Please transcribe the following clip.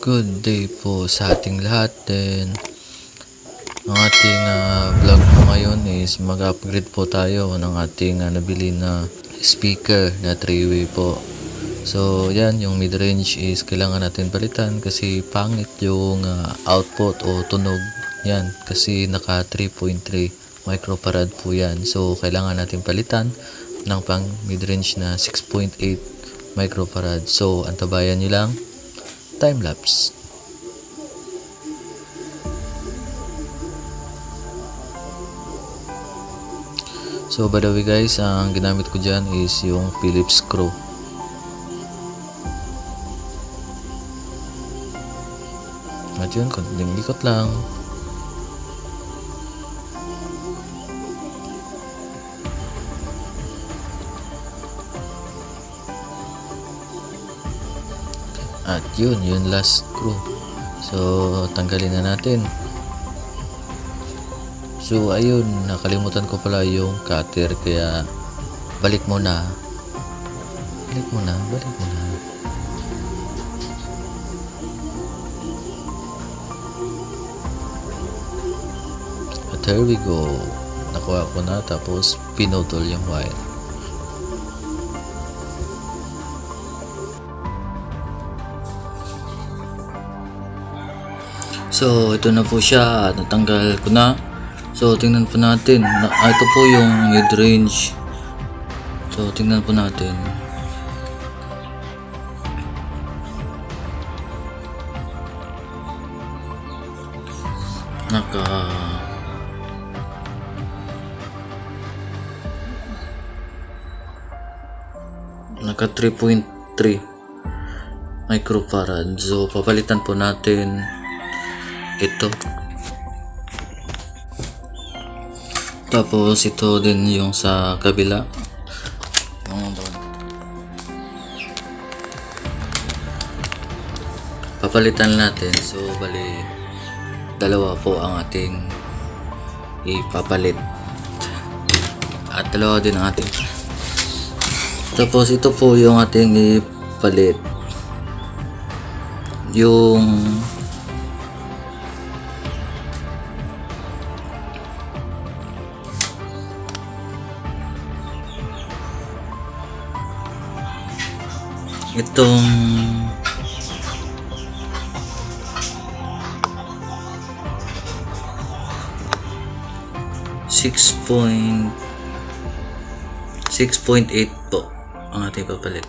Good day po sa ating lahat. Then, ang ating vlog po ngayon is mag-upgrade po tayo ng ating nabili na speaker na 3-way po. So, yan, yung mid-range is kailangan natin palitan kasi pangit yung output o tunog. Yan, kasi naka 3.3 microfarad po yan. So, kailangan natin palitan ng pang mid-range na 6.8 microfarad. So, antabayan nyo lang. Time-lapse. So by the way guys, ang ginamit ko dyan is yung Phillips screw. At yun, konting likot lang. At yun last screw. So tanggalin na natin. So ayun, nakalimutan ko pala yung cutter, kaya balik muna. At here we go. Nakuha ko na, tapos pinutol yung wire. So ito na po siya, natanggal ko na. So tingnan po natin, ito po yung mid-range. So tingnan po natin. Naka 3.3 microfarad. So papalitan po natin ito. Tapos ito din yung sa kabila. Papalitan natin. So bali dalawa po ang ating ipapalit. At dalawa din ang ating. Tapos ito po yung ating ipalit. Yung itong 6.8 po ang ating papalit.